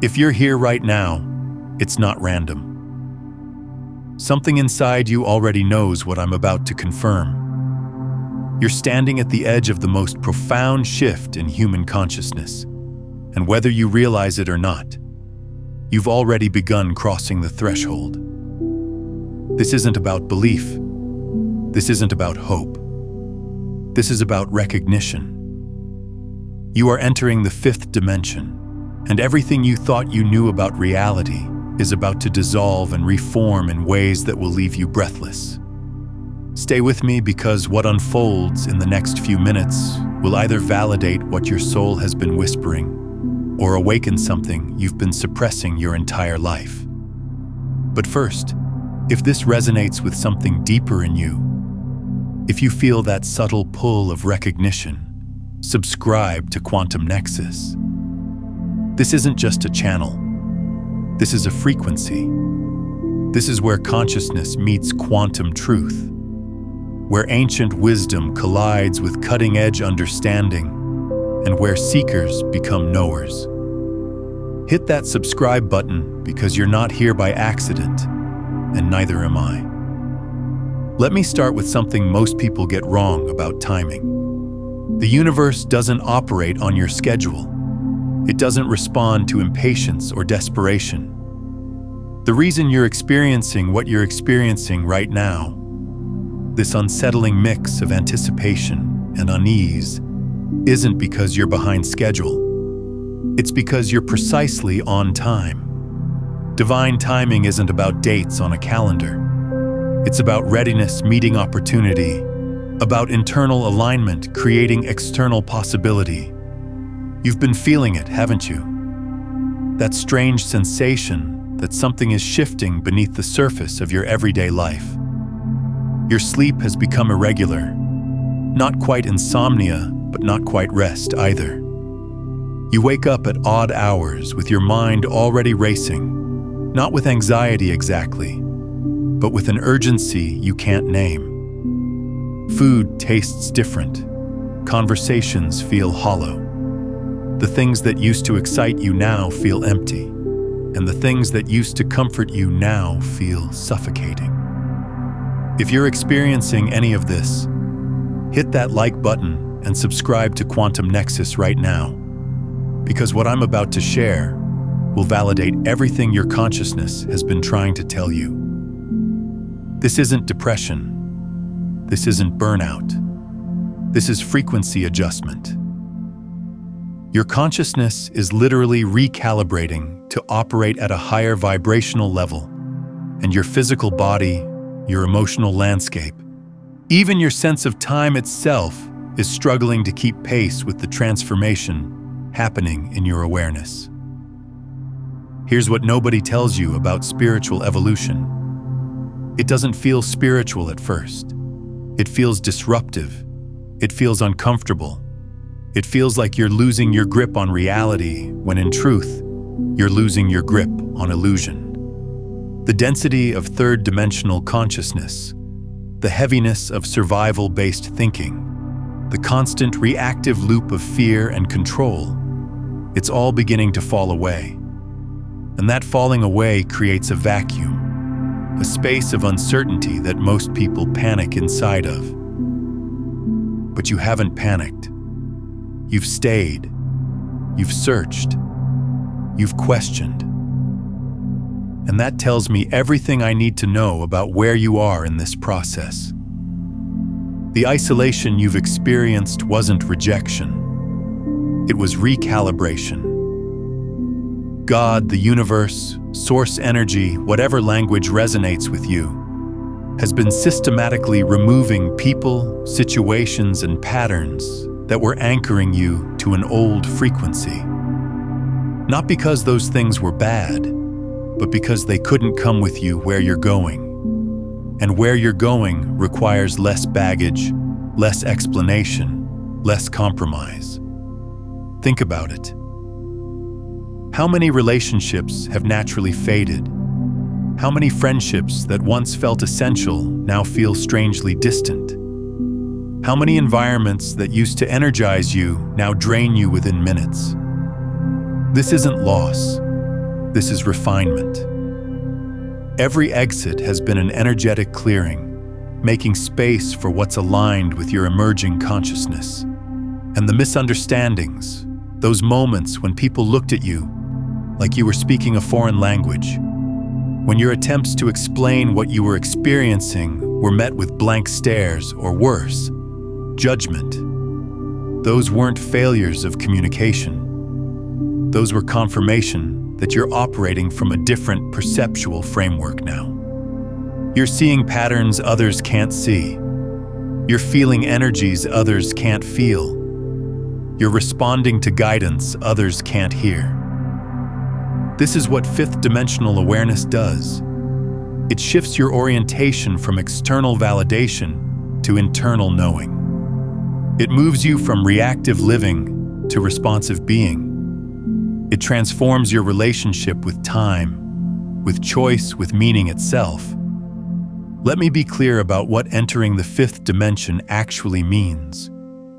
If you're here right now, it's not random. Something inside you already knows what I'm about to confirm. You're standing at the edge of the most profound shift in human consciousness, and whether you realize it or not, you've already begun crossing the threshold. This isn't about belief. This isn't about hope. This is about recognition. You are entering the fifth dimension, and everything you thought you knew about reality is about to dissolve and reform in ways that will leave you breathless. Stay with me, because what unfolds in the next few minutes will either validate what your soul has been whispering or awaken something you've been suppressing your entire life. But first, if this resonates with something deeper in you, if you feel that subtle pull of recognition, subscribe to Quantum Nexus. This isn't just a channel. This is a frequency. This is where consciousness meets quantum truth, where ancient wisdom collides with cutting-edge understanding, and where seekers become knowers. Hit that subscribe button, because you're not here by accident, and neither am I. Let me start with something most people get wrong about timing. The universe doesn't operate on your schedule. It doesn't respond to impatience or desperation. The reason you're experiencing what you're experiencing right now, this unsettling mix of anticipation and unease, isn't because you're behind schedule. It's because you're precisely on time. Divine timing isn't about dates on a calendar. It's about readiness meeting opportunity, about internal alignment creating external possibility. You've been feeling it, haven't you? That strange sensation that something is shifting beneath the surface of your everyday life. Your sleep has become irregular. Not quite insomnia, but not quite rest either. You wake up at odd hours with your mind already racing, not with anxiety exactly, but with an urgency you can't name. Food tastes different. Conversations feel hollow. The things that used to excite you now feel empty, and the things that used to comfort you now feel suffocating. If you're experiencing any of this, hit that like button and subscribe to Quantum Nexus right now, because what I'm about to share will validate everything your consciousness has been trying to tell you. This isn't depression. This isn't burnout. This is frequency adjustment. Your consciousness is literally recalibrating to operate at a higher vibrational level, and your physical body, your emotional landscape, even your sense of time itself is struggling to keep pace with the transformation happening in your awareness. Here's what nobody tells you about spiritual evolution. It doesn't feel spiritual at first. It feels disruptive. It feels uncomfortable. It feels like you're losing your grip on reality, when in truth, you're losing your grip on illusion. The density of third-dimensional consciousness, the heaviness of survival-based thinking, the constant reactive loop of fear and control, it's all beginning to fall away. And that falling away creates a vacuum, a space of uncertainty that most people panic inside of. But you haven't panicked. You've stayed, you've searched, you've questioned. And that tells me everything I need to know about where you are in this process. The isolation you've experienced wasn't rejection. It was recalibration. God, the universe, source energy, whatever language resonates with you, has been systematically removing people, situations, and patterns that were anchoring you to an old frequency. Not because those things were bad, but because they couldn't come with you where you're going. And where you're going requires less baggage, less explanation, less compromise. Think about it. How many relationships have naturally faded? How many friendships that once felt essential now feel strangely distant? How many environments that used to energize you now drain you within minutes? This isn't loss. This is refinement. Every exit has been an energetic clearing, making space for what's aligned with your emerging consciousness. And the misunderstandings, those moments when people looked at you like you were speaking a foreign language, when your attempts to explain what you were experiencing were met with blank stares or worse, judgment. Those weren't failures of communication. Those were confirmation that you're operating from a different perceptual framework now. You're seeing patterns others can't see. You're feeling energies others can't feel. You're responding to guidance others can't hear. This is what fifth dimensional awareness does. It shifts your orientation from external validation to internal knowing. It moves you from reactive living to responsive being. It transforms your relationship with time, with choice, with meaning itself. Let me be clear about what entering the fifth dimension actually means,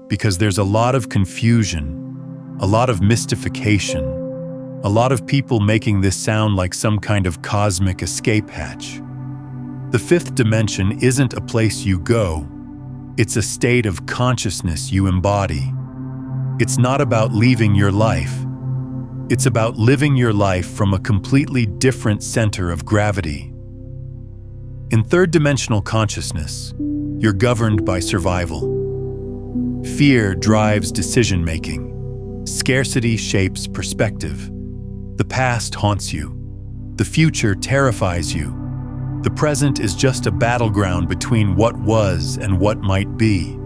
because there's a lot of confusion, a lot of mystification, a lot of people making this sound like some kind of cosmic escape hatch. The fifth dimension isn't a place you go, it's a state of consciousness you embody. It's not about leaving your life. It's about living your life from a completely different center of gravity. In third-dimensional consciousness, you're governed by survival. Fear drives decision-making. Scarcity shapes perspective. The past haunts you. The future terrifies you. The present is just a battleground between what was and what might be.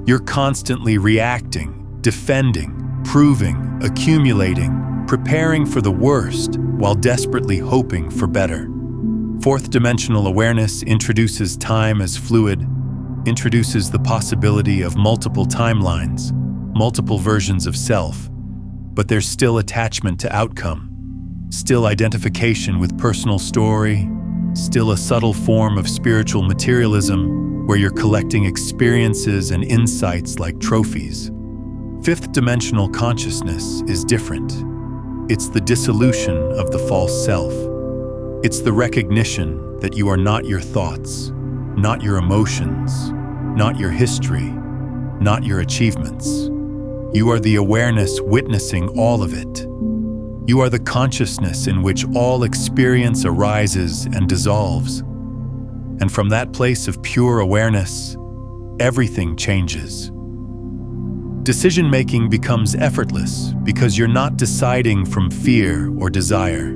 You're constantly reacting, defending, proving, accumulating, preparing for the worst while desperately hoping for better. Fourth dimensional awareness introduces time as fluid, introduces the possibility of multiple timelines, multiple versions of self, but there's still attachment to outcome, still identification with personal story, still a subtle form of spiritual materialism where you're collecting experiences and insights like trophies. Fifth dimensional consciousness is different. It's the dissolution of the false self. It's the recognition that you are not your thoughts, not your emotions, not your history, not your achievements. You are the awareness witnessing all of it. You are the consciousness in which all experience arises and dissolves. And from that place of pure awareness, everything changes. Decision-making becomes effortless because you're not deciding from fear or desire.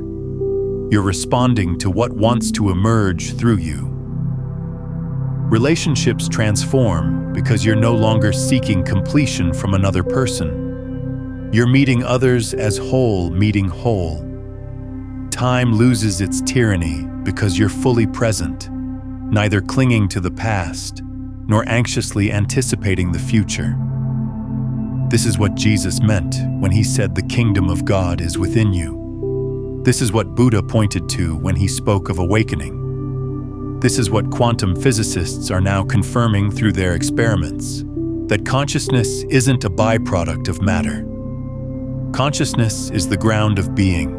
You're responding to what wants to emerge through you. Relationships transform because you're no longer seeking completion from another person. You're meeting others as whole meeting whole. Time loses its tyranny because you're fully present, neither clinging to the past nor anxiously anticipating the future. This is what Jesus meant when he said the kingdom of God is within you. This is what Buddha pointed to when he spoke of awakening. This is what quantum physicists are now confirming through their experiments, that consciousness isn't a byproduct of matter. Consciousness is the ground of being.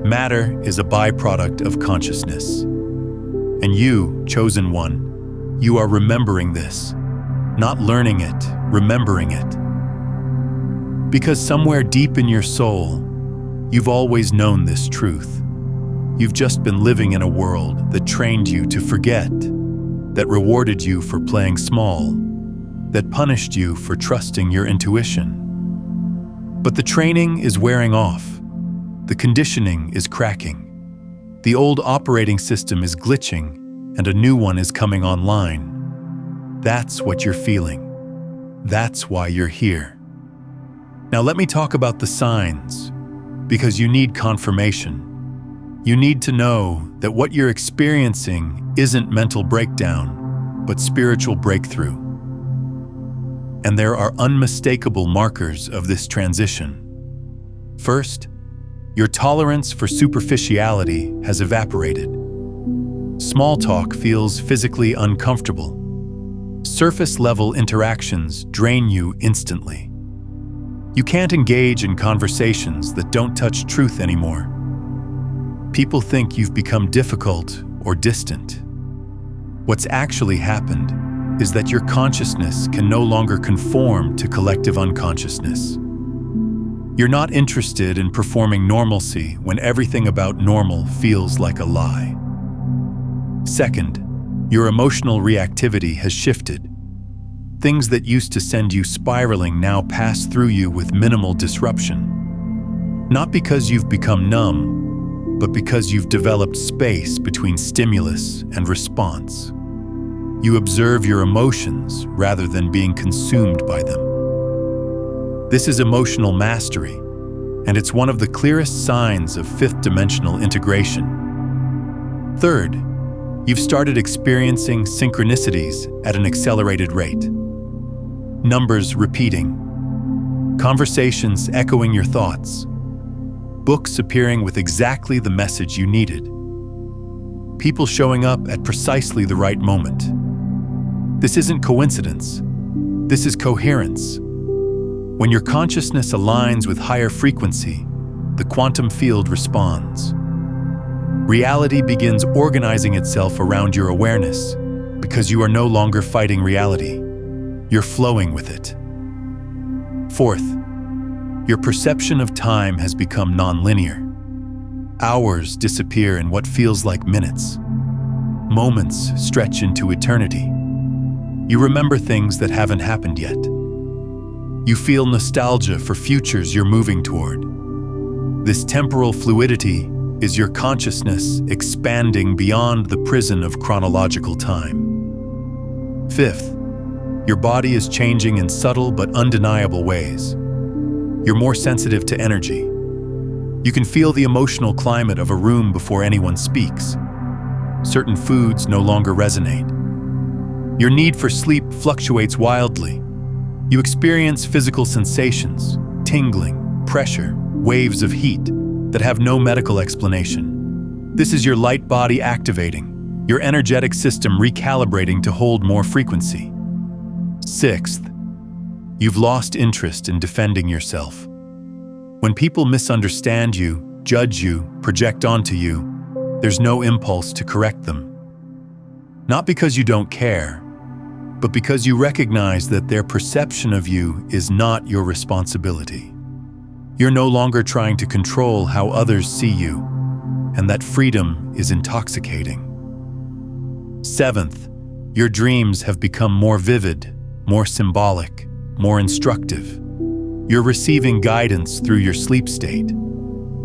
Matter is a byproduct of consciousness. And you, chosen one, you are remembering this, not learning it, remembering it. Because somewhere deep in your soul, you've always known this truth. You've just been living in a world that trained you to forget, that rewarded you for playing small, that punished you for trusting your intuition. But the training is wearing off. The conditioning is cracking. The old operating system is glitching, and a new one is coming online. That's what you're feeling. That's why you're here. Now let me talk about the signs, because you need confirmation. You need to know that what you're experiencing isn't mental breakdown, but spiritual breakthrough. And there are unmistakable markers of this transition. First, your tolerance for superficiality has evaporated. Small talk feels physically uncomfortable. Surface-level interactions drain you instantly. You can't engage in conversations that don't touch truth anymore. People think you've become difficult or distant. What's actually happened is that your consciousness can no longer conform to collective unconsciousness. You're not interested in performing normalcy when everything about normal feels like a lie. Second, your emotional reactivity has shifted. Things that used to send you spiraling now pass through you with minimal disruption. Not because you've become numb, but because you've developed space between stimulus and response. You observe your emotions rather than being consumed by them. This is emotional mastery, and it's one of the clearest signs of fifth-dimensional integration. Third, you've started experiencing synchronicities at an accelerated rate. Numbers repeating, conversations echoing your thoughts, books appearing with exactly the message you needed, people showing up at precisely the right moment. This isn't coincidence. This is coherence. When your consciousness aligns with higher frequency, the quantum field responds. Reality begins organizing itself around your awareness because you are no longer fighting reality. You're flowing with it. Fourth, your perception of time has become nonlinear. Hours disappear in what feels like minutes. Moments stretch into eternity. You remember things that haven't happened yet. You feel nostalgia for futures you're moving toward. This temporal fluidity is your consciousness expanding beyond the prison of chronological time. Fifth, your body is changing in subtle but undeniable ways. You're more sensitive to energy. You can feel the emotional climate of a room before anyone speaks. Certain foods no longer resonate. Your need for sleep fluctuates wildly. You experience physical sensations, tingling, pressure, waves of heat that have no medical explanation. This is your light body activating, your energetic system recalibrating to hold more frequency. Sixth, you've lost interest in defending yourself. When people misunderstand you, judge you, project onto you, there's no impulse to correct them. Not because you don't care, but because you recognize that their perception of you is not your responsibility. You're no longer trying to control how others see you, and that freedom is intoxicating. Seventh, your dreams have become more vivid, more symbolic, more instructive. You're receiving guidance through your sleep state.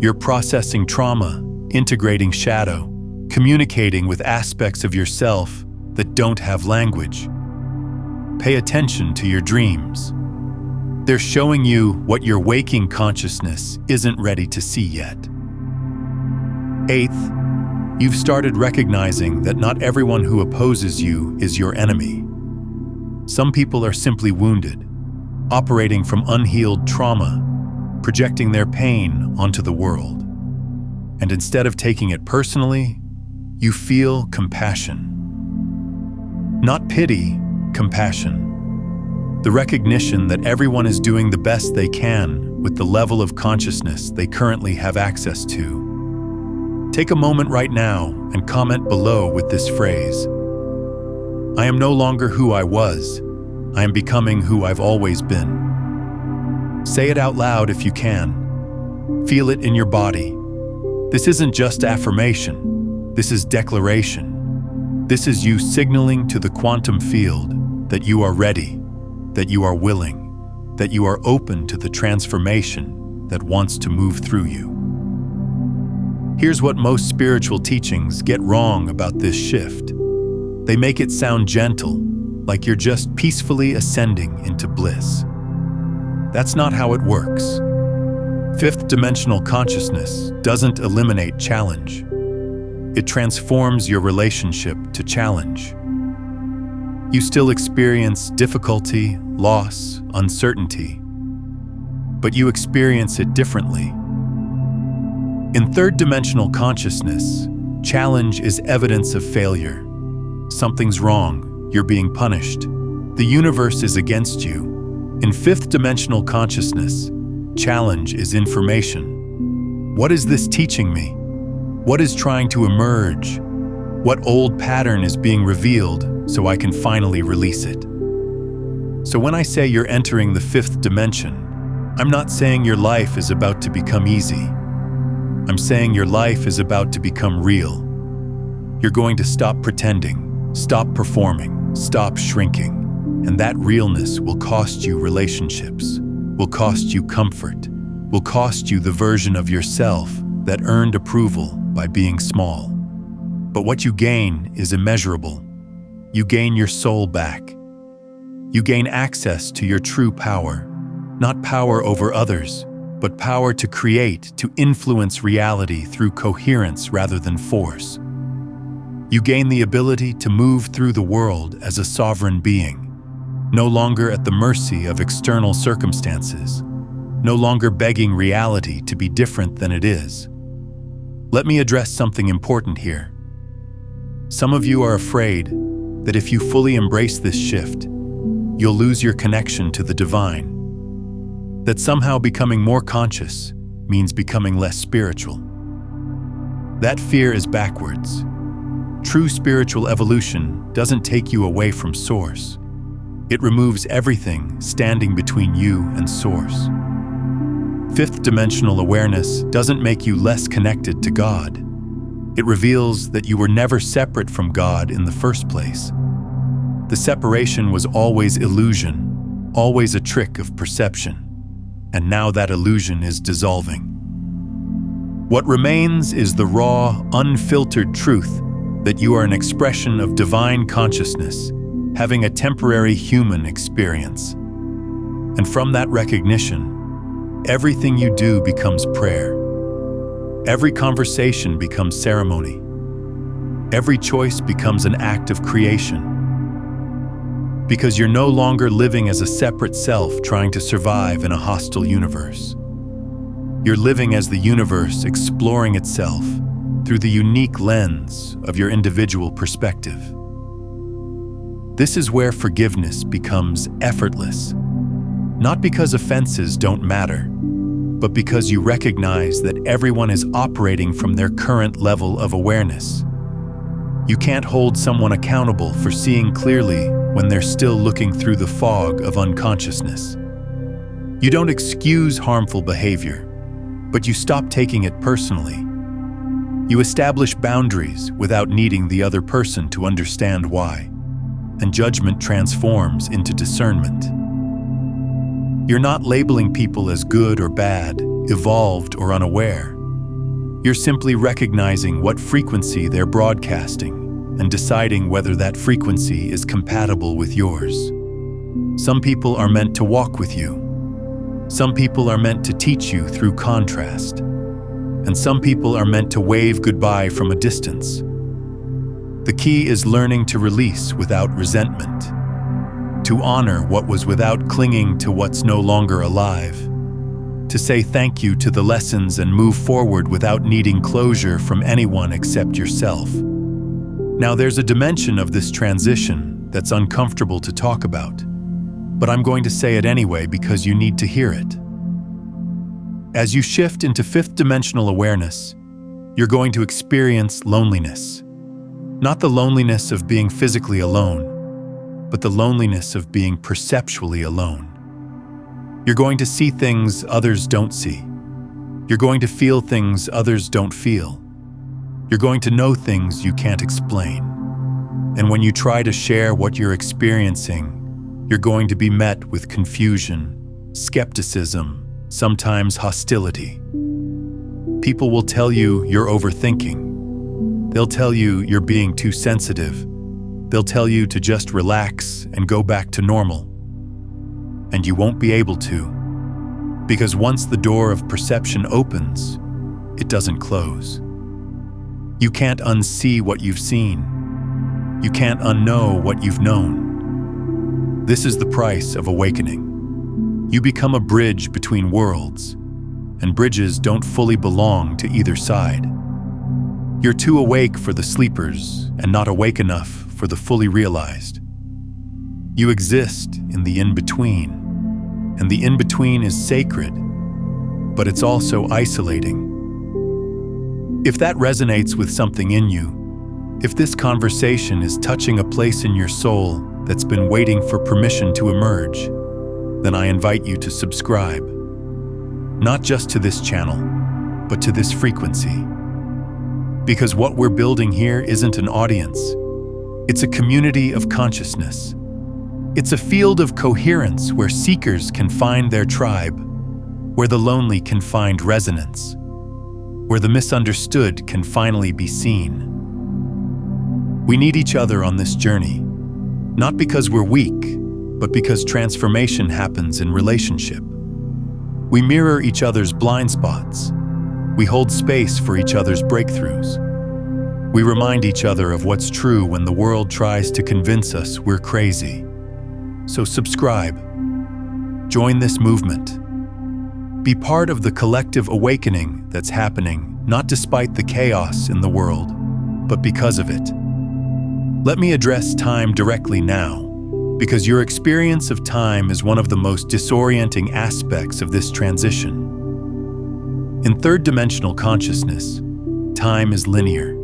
You're processing trauma, integrating shadow, communicating with aspects of yourself that don't have language. Pay attention to your dreams. They're showing you what your waking consciousness isn't ready to see yet. Eighth, you've started recognizing that not everyone who opposes you is your enemy. Some people are simply wounded, operating from unhealed trauma, projecting their pain onto the world. And instead of taking it personally, you feel compassion. Not pity, compassion. The recognition that everyone is doing the best they can with the level of consciousness they currently have access to. Take a moment right now and comment below with this phrase: I am no longer who I was. I am becoming who I've always been. Say it out loud if you can. Feel it in your body. This isn't just affirmation. This is declaration. This is you signaling to the quantum field that you are ready, that you are willing, that you are open to the transformation that wants to move through you. Here's what most spiritual teachings get wrong about this shift. They make it sound gentle, like you're just peacefully ascending into bliss. That's not how it works. Fifth-dimensional consciousness doesn't eliminate challenge. It transforms your relationship to challenge. You still experience difficulty, loss, uncertainty, but you experience it differently. In third-dimensional consciousness, challenge is evidence of failure. Something's wrong, you're being punished. The universe is against you. In fifth-dimensional consciousness, challenge is information. What is this teaching me? What is trying to emerge? What old pattern is being revealed so I can finally release it? So when I say you're entering the fifth dimension, I'm not saying your life is about to become easy. I'm saying your life is about to become real. You're going to stop pretending, stop performing, stop shrinking, and that realness will cost you relationships, will cost you comfort, will cost you the version of yourself that earned approval by being small. But what you gain is immeasurable. You gain your soul back. You gain access to your true power, not power over others, but power to create, to influence reality through coherence rather than force. You gain the ability to move through the world as a sovereign being, no longer at the mercy of external circumstances, no longer begging reality to be different than it is. Let me address something important here. Some of you are afraid that if you fully embrace this shift, you'll lose your connection to the divine. That somehow becoming more conscious means becoming less spiritual. That fear is backwards. True spiritual evolution doesn't take you away from Source. It removes everything standing between you and Source. Fifth dimensional awareness doesn't make you less connected to God. It reveals that you were never separate from God in the first place. The separation was always illusion, always a trick of perception. And now that illusion is dissolving. What remains is the raw, unfiltered truth that you are an expression of divine consciousness, having a temporary human experience. And from that recognition, everything you do becomes prayer. Every conversation becomes ceremony. Every choice becomes an act of creation. Because you're no longer living as a separate self trying to survive in a hostile universe. You're living as the universe exploring itself through the unique lens of your individual perspective. This is where forgiveness becomes effortless, not because offenses don't matter, but because you recognize that everyone is operating from their current level of awareness. You can't hold someone accountable for seeing clearly when they're still looking through the fog of unconsciousness. You don't excuse harmful behavior, but you stop taking it personally. You establish boundaries without needing the other person to understand why, and judgment transforms into discernment. You're not labeling people as good or bad, evolved or unaware. You're simply recognizing what frequency they're broadcasting and deciding whether that frequency is compatible with yours. Some people are meant to walk with you. Some people are meant to teach you through contrast. And some people are meant to wave goodbye from a distance. The key is learning to release without resentment, to honor what was without clinging to what's no longer alive, to say thank you to the lessons and move forward without needing closure from anyone except yourself. Now, there's a dimension of this transition that's uncomfortable to talk about, but I'm going to say it anyway because you need to hear it. As you shift into fifth dimensional awareness, you're going to experience loneliness. Not the loneliness of being physically alone, but the loneliness of being perceptually alone. You're going to see things others don't see. You're going to feel things others don't feel. You're going to know things you can't explain. And when you try to share what you're experiencing, you're going to be met with confusion, skepticism, sometimes hostility. People will tell you you're overthinking. They'll tell you you're being too sensitive. They'll tell you to just relax and go back to normal. And you won't be able to, because once the door of perception opens, it doesn't close. You can't unsee what you've seen. You can't unknow what you've known. This is the price of awakening. You become a bridge between worlds, and bridges don't fully belong to either side. You're too awake for the sleepers and not awake enough for the fully realized. You exist in the in-between, and the in-between is sacred, but it's also isolating. If that resonates with something in you, if this conversation is touching a place in your soul that's been waiting for permission to emerge, then I invite you to subscribe. Not just to this channel, but to this frequency. Because what we're building here isn't an audience. It's a community of consciousness. It's a field of coherence where seekers can find their tribe, where the lonely can find resonance, where the misunderstood can finally be seen. We need each other on this journey, not because we're weak, but because transformation happens in relationship. We mirror each other's blind spots. We hold space for each other's breakthroughs. We remind each other of what's true when the world tries to convince us we're crazy. So subscribe. Join this movement. Be part of the collective awakening that's happening, not despite the chaos in the world, but because of it. Let me address time directly now, because your experience of time is one of the most disorienting aspects of this transition. In third-dimensional consciousness, time is linear.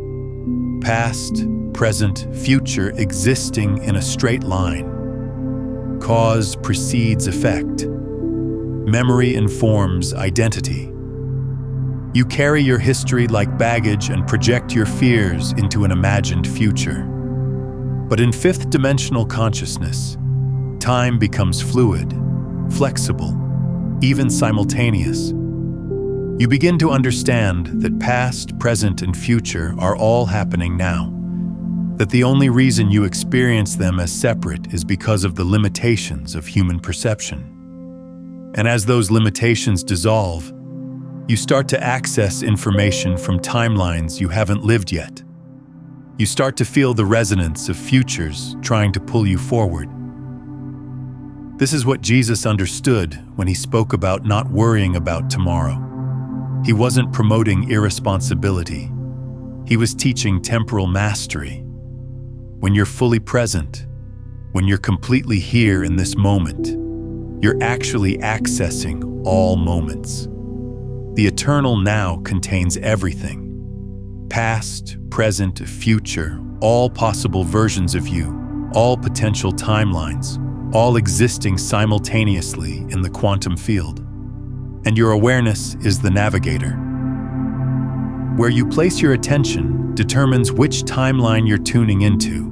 Past, present, future existing in a straight line. Cause precedes effect. Memory informs identity. You carry your history like baggage and project your fears into an imagined future. But in fifth-dimensional consciousness, time becomes fluid, flexible, even simultaneous. You begin to understand that past, present, and future are all happening now. That the only reason you experience them as separate is because of the limitations of human perception. And as those limitations dissolve, you start to access information from timelines you haven't lived yet. You start to feel the resonance of futures trying to pull you forward. This is what Jesus understood when he spoke about not worrying about tomorrow. He wasn't promoting irresponsibility. He was teaching temporal mastery. When you're fully present, when you're completely here in this moment, you're actually accessing all moments. The eternal now contains everything. Past, present, future, all possible versions of you, all potential timelines, all existing simultaneously in the quantum field. And your awareness is the navigator. Where you place your attention determines which timeline you're tuning into.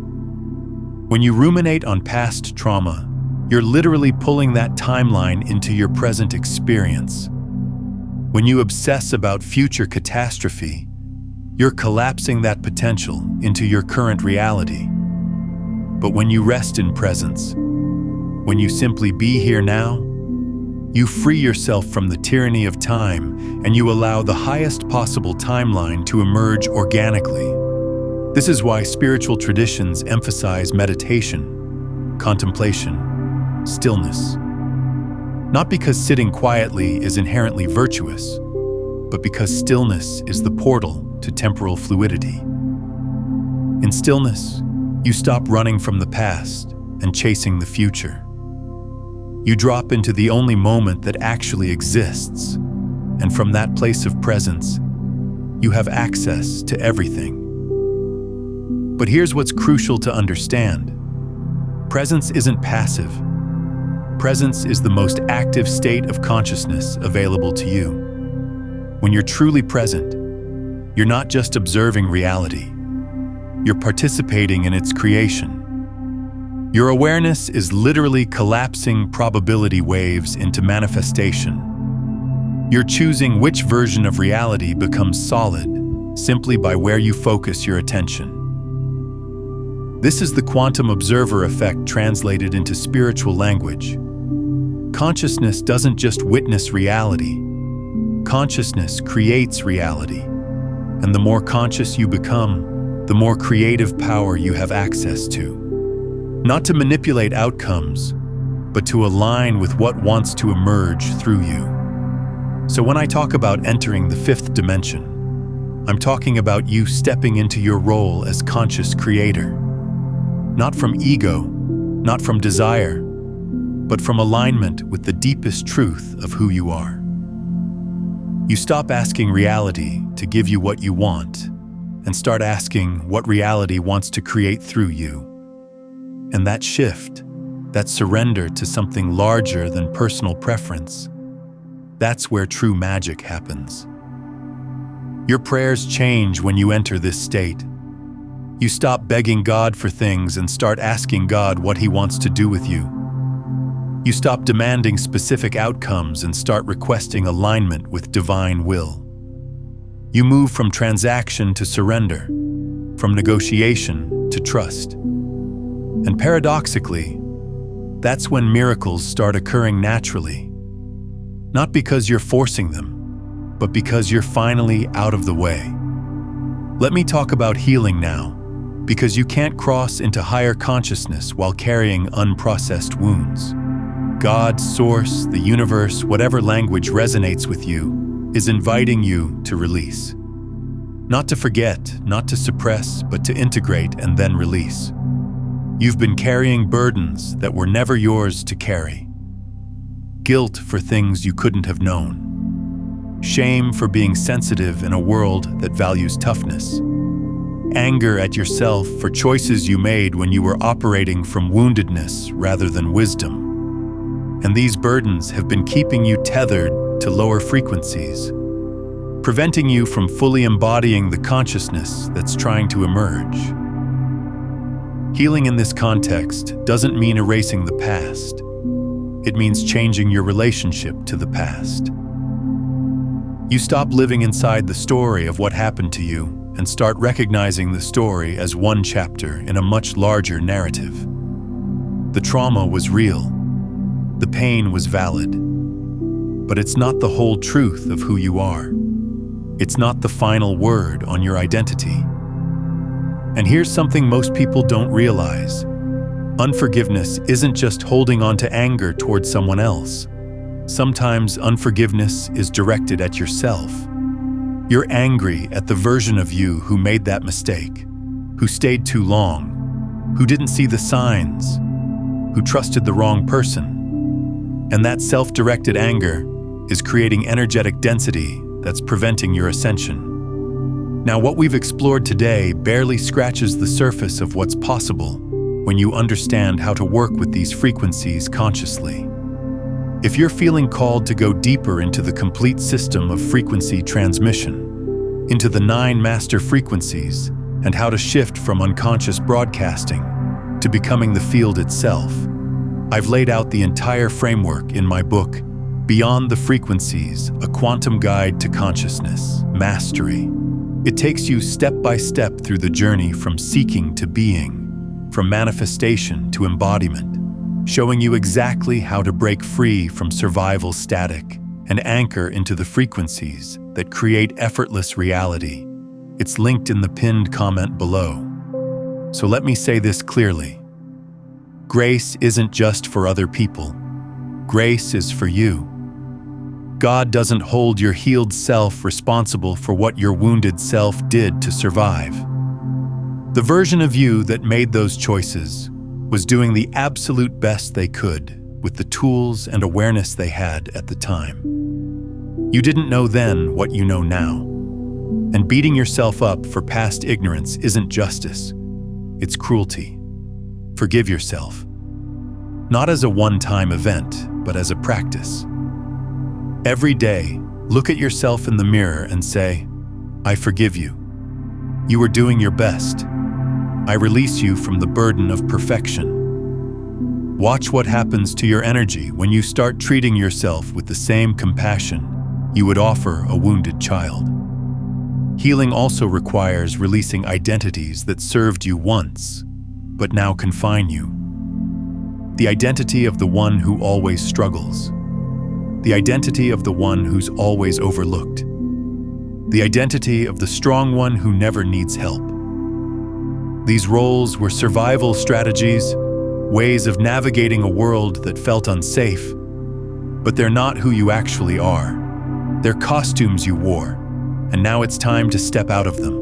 When you ruminate on past trauma, you're literally pulling that timeline into your present experience. When you obsess about future catastrophe, you're collapsing that potential into your current reality. But when you rest in presence, when you simply be here now, you free yourself from the tyranny of time and you allow the highest possible timeline to emerge organically. This is why spiritual traditions emphasize meditation, contemplation, stillness. Not because sitting quietly is inherently virtuous, but because stillness is the portal to temporal fluidity. In stillness, you stop running from the past and chasing the future. You drop into the only moment that actually exists, and from that place of presence, you have access to everything. But here's what's crucial to understand. Presence isn't passive. Presence is the most active state of consciousness available to you. When you're truly present, you're not just observing reality. You're participating in its creation. Your awareness is literally collapsing probability waves into manifestation. You're choosing which version of reality becomes solid simply by where you focus your attention. This is the quantum observer effect translated into spiritual language. Consciousness doesn't just witness reality. Consciousness creates reality. And the more conscious you become, the more creative power you have access to. Not to manipulate outcomes, but to align with what wants to emerge through you. So when I talk about entering the fifth dimension, I'm talking about you stepping into your role as conscious creator. Not from ego, not from desire, but from alignment with the deepest truth of who you are. You stop asking reality to give you what you want and start asking what reality wants to create through you. And that shift, that surrender to something larger than personal preference, that's where true magic happens. Your prayers change when you enter this state. You stop begging God for things and start asking God what He wants to do with you. You stop demanding specific outcomes and start requesting alignment with divine will. You move from transaction to surrender, from negotiation to trust. And paradoxically, that's when miracles start occurring naturally. Not because you're forcing them, but because you're finally out of the way. Let me talk about healing now, because you can't cross into higher consciousness while carrying unprocessed wounds. God, Source, the universe, whatever language resonates with you, is inviting you to release. Not to forget, not to suppress, but to integrate and then release. You've been carrying burdens that were never yours to carry. Guilt for things you couldn't have known. Shame for being sensitive in a world that values toughness. Anger at yourself for choices you made when you were operating from woundedness rather than wisdom. And these burdens have been keeping you tethered to lower frequencies, preventing you from fully embodying the consciousness that's trying to emerge. Healing in this context doesn't mean erasing the past. It means changing your relationship to the past. You stop living inside the story of what happened to you and start recognizing the story as one chapter in a much larger narrative. The trauma was real. The pain was valid. But it's not the whole truth of who you are. It's not the final word on your identity. And here's something most people don't realize. Unforgiveness isn't just holding on to anger towards someone else. Sometimes unforgiveness is directed at yourself. You're angry at the version of you who made that mistake, who stayed too long, who didn't see the signs, who trusted the wrong person. And that self-directed anger is creating energetic density that's preventing your ascension. Now, what we've explored today barely scratches the surface of what's possible when you understand how to work with these frequencies consciously. If you're feeling called to go deeper into the complete system of frequency transmission, into the 9 master frequencies, and how to shift from unconscious broadcasting to becoming the field itself, I've laid out the entire framework in my book, Beyond the Frequencies, A Quantum Guide to Consciousness, Mastery. It takes you step by step through the journey from seeking to being, from manifestation to embodiment, showing you exactly how to break free from survival static and anchor into the frequencies that create effortless reality. It's linked in the pinned comment below. So let me say this clearly. Grace isn't just for other people. Grace is for you. God doesn't hold your healed self responsible for what your wounded self did to survive. The version of you that made those choices was doing the absolute best they could with the tools and awareness they had at the time. You didn't know then what you know now. And beating yourself up for past ignorance isn't justice. It's cruelty. Forgive yourself. Not as a one-time event, but as a practice. Every day, look at yourself in the mirror and say, I forgive you. You were doing your best. I release you from the burden of perfection. Watch what happens to your energy when you start treating yourself with the same compassion you would offer a wounded child. Healing also requires releasing identities that served you once, but now confine you. The identity of the one who always struggles. The identity of the one who's always overlooked. The identity of the strong one who never needs help. These roles were survival strategies, ways of navigating a world that felt unsafe, but they're not who you actually are. They're costumes you wore, and now it's time to step out of them.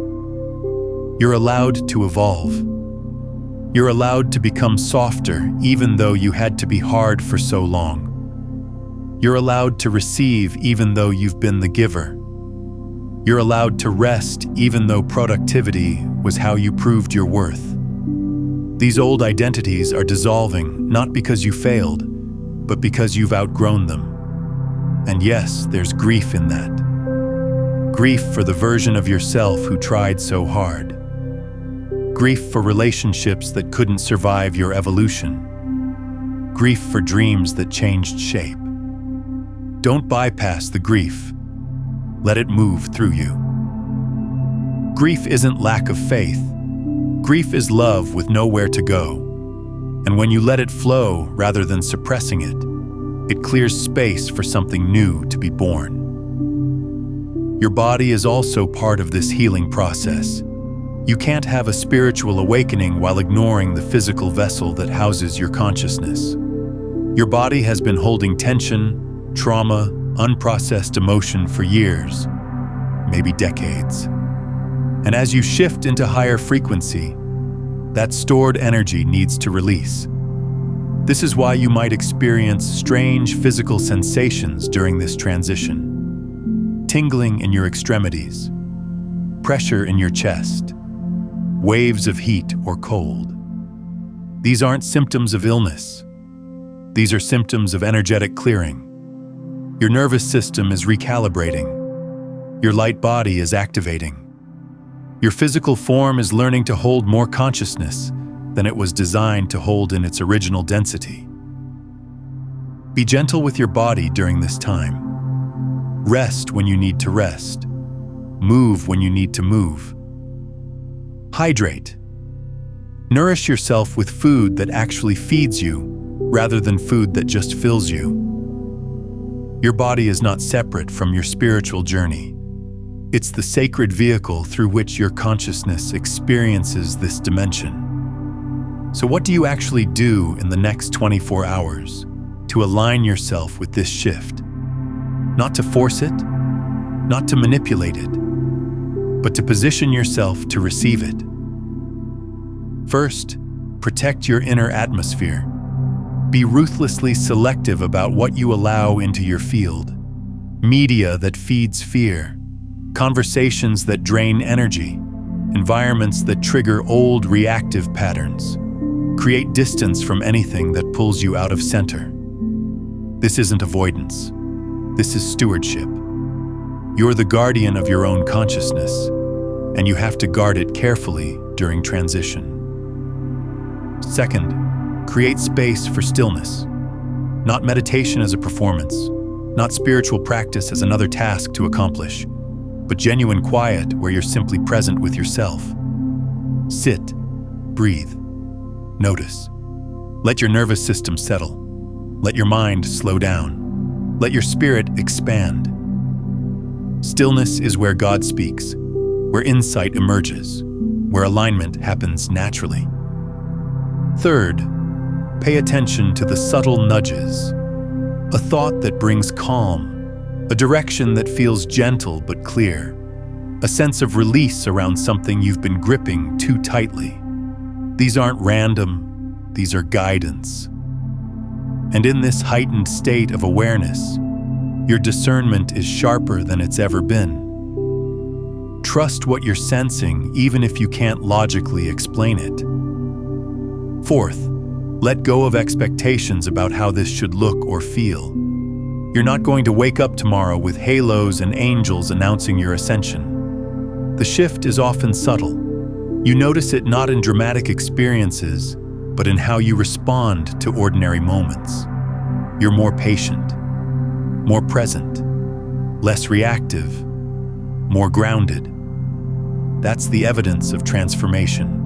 You're allowed to evolve. You're allowed to become softer even though you had to be hard for so long. You're allowed to receive even though you've been the giver. You're allowed to rest even though productivity was how you proved your worth. These old identities are dissolving not because you failed, but because you've outgrown them. And yes, there's grief in that. Grief for the version of yourself who tried so hard. Grief for relationships that couldn't survive your evolution. Grief for dreams that changed shape. Don't bypass the grief. Let it move through you. Grief isn't lack of faith. Grief is love with nowhere to go. And when you let it flow rather than suppressing it, it clears space for something new to be born. Your body is also part of this healing process. You can't have a spiritual awakening while ignoring the physical vessel that houses your consciousness. Your body has been holding tension, trauma, unprocessed emotion for years, maybe decades. And as you shift into higher frequency, that stored energy needs to release. This is why you might experience strange physical sensations during this transition. Tingling in your extremities, pressure in your chest, waves of heat or cold. These aren't symptoms of illness. These are symptoms of energetic clearing. Your nervous system is recalibrating. Your light body is activating. Your physical form is learning to hold more consciousness than it was designed to hold in its original density. Be gentle with your body during this time. Rest when you need to rest. Move when you need to move. Hydrate. Nourish yourself with food that actually feeds you, rather than food that just fills you. Your body is not separate from your spiritual journey. It's the sacred vehicle through which your consciousness experiences this dimension. So what do you actually do in the next 24 hours to align yourself with this shift? Not to force it, not to manipulate it, but to position yourself to receive it. First, protect your inner atmosphere. Be ruthlessly selective about what you allow into your field. Media that feeds fear, conversations that drain energy, environments that trigger old reactive patterns. Create distance from anything that pulls you out of center. This isn't avoidance. This is stewardship. You're the guardian of your own consciousness, and you have to guard it carefully during transition. Second, create space for stillness. Not meditation as a performance, not spiritual practice as another task to accomplish, but genuine quiet where you're simply present with yourself. Sit, breathe, notice. Let your nervous system settle. Let your mind slow down. Let your spirit expand. Stillness is where God speaks, where insight emerges, where alignment happens naturally. Third, pay attention to the subtle nudges. A thought that brings calm, a direction that feels gentle but clear, a sense of release around something you've been gripping too tightly. These aren't random, these are guidance. And in this heightened state of awareness, your discernment is sharper than it's ever been. Trust what you're sensing, even if you can't logically explain it. Fourth, let go of expectations about how this should look or feel. You're not going to wake up tomorrow with halos and angels announcing your ascension. The shift is often subtle. You notice it not in dramatic experiences, but in how you respond to ordinary moments. You're more patient, more present, less reactive, more grounded. That's the evidence of transformation.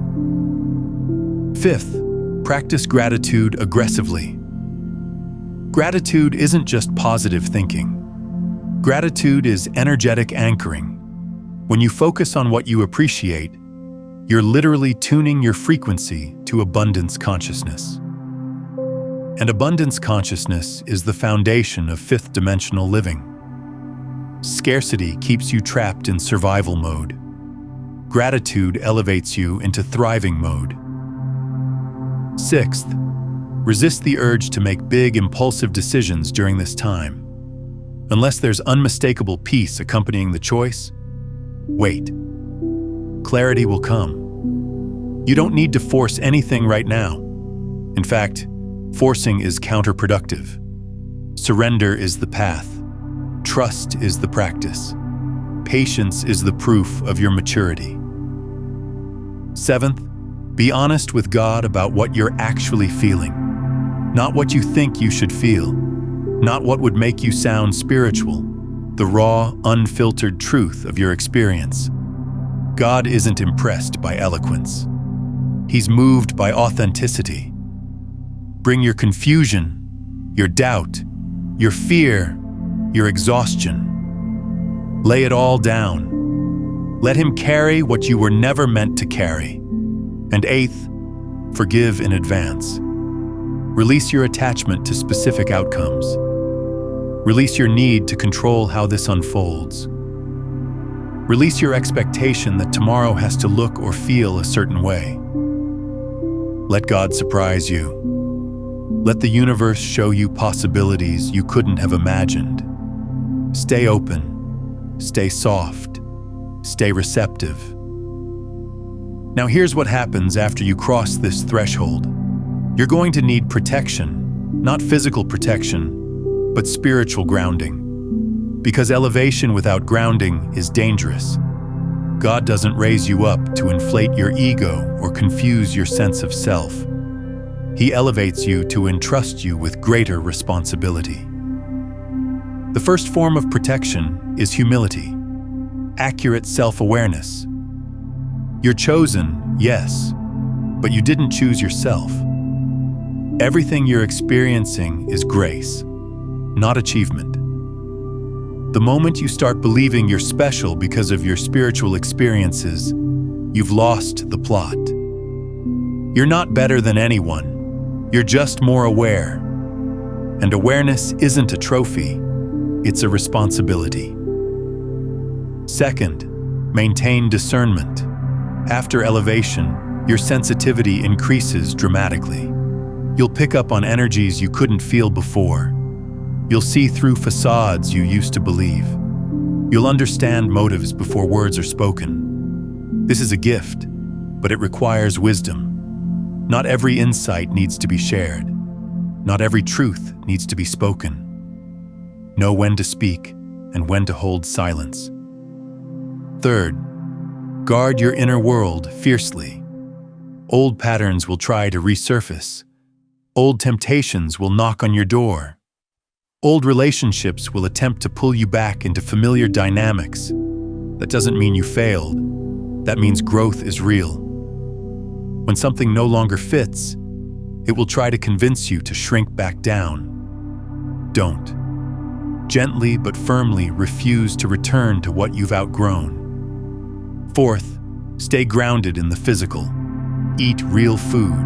Fifth, practice gratitude aggressively. Gratitude isn't just positive thinking. Gratitude is energetic anchoring. When you focus on what you appreciate, you're literally tuning your frequency to abundance consciousness. And abundance consciousness is the foundation of fifth dimensional living. Scarcity keeps you trapped in survival mode. Gratitude elevates you into thriving mode. Sixth, resist the urge to make big, impulsive decisions during this time. Unless there's unmistakable peace accompanying the choice, wait. Clarity will come. You don't need to force anything right now. In fact, forcing is counterproductive. Surrender is the path. Trust is the practice. Patience is the proof of your maturity. Seventh, be honest with God about what you're actually feeling. Not what you think you should feel. Not what would make you sound spiritual. The raw, unfiltered truth of your experience. God isn't impressed by eloquence. He's moved by authenticity. Bring your confusion, your doubt, your fear, your exhaustion. Lay it all down. Let Him carry what you were never meant to carry. And eighth, forgive in advance. Release your attachment to specific outcomes. Release your need to control how this unfolds. Release your expectation that tomorrow has to look or feel a certain way. Let God surprise you. Let the universe show you possibilities you couldn't have imagined. Stay open. Stay soft. Stay receptive. Now here's what happens after you cross this threshold. You're going to need protection, not physical protection, but spiritual grounding. Because elevation without grounding is dangerous. God doesn't raise you up to inflate your ego or confuse your sense of self. He elevates you to entrust you with greater responsibility. The first form of protection is humility, accurate self-awareness. You're chosen, yes, but you didn't choose yourself. Everything you're experiencing is grace, not achievement. The moment you start believing you're special because of your spiritual experiences, you've lost the plot. You're not better than anyone. You're just more aware. And awareness isn't a trophy, it's a responsibility. Second, maintain discernment. After elevation, your sensitivity increases dramatically. You'll pick up on energies you couldn't feel before. You'll see through facades you used to believe. You'll understand motives before words are spoken. This is a gift, but it requires wisdom. Not every insight needs to be shared. Not every truth needs to be spoken. Know when to speak and when to hold silence. Third, guard your inner world fiercely. Old patterns will try to resurface. Old temptations will knock on your door. Old relationships will attempt to pull you back into familiar dynamics. That doesn't mean you failed. That means growth is real. When something no longer fits, it will try to convince you to shrink back down. Don't. Gently but firmly refuse to return to what you've outgrown. Fourth, stay grounded in the physical. Eat real food.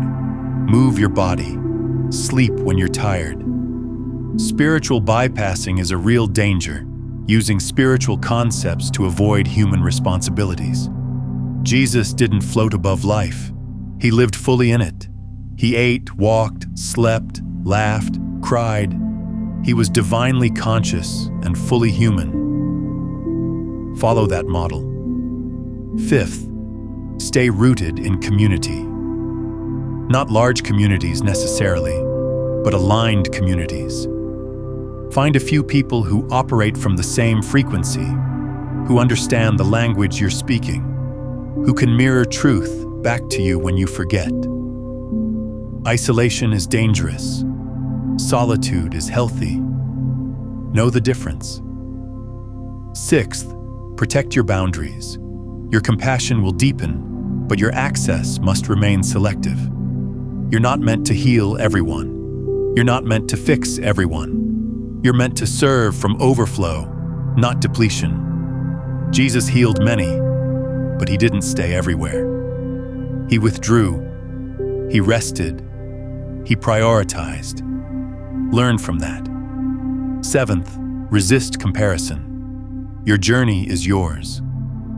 Move your body. Sleep when you're tired. Spiritual bypassing is a real danger, using spiritual concepts to avoid human responsibilities. Jesus didn't float above life. He lived fully in it. He ate, walked, slept, laughed, cried. He was divinely conscious and fully human. Follow that model. Fifth, stay rooted in community. Not large communities necessarily, but aligned communities. Find a few people who operate from the same frequency, who understand the language you're speaking, who can mirror truth back to you when you forget. Isolation is dangerous. Solitude is healthy. Know the difference. Sixth, protect your boundaries. Your compassion will deepen, but your access must remain selective. You're not meant to heal everyone. You're not meant to fix everyone. You're meant to serve from overflow, not depletion. Jesus healed many, but He didn't stay everywhere. He withdrew. He rested. He prioritized. Learn from that. Seventh, resist comparison. Your journey is yours.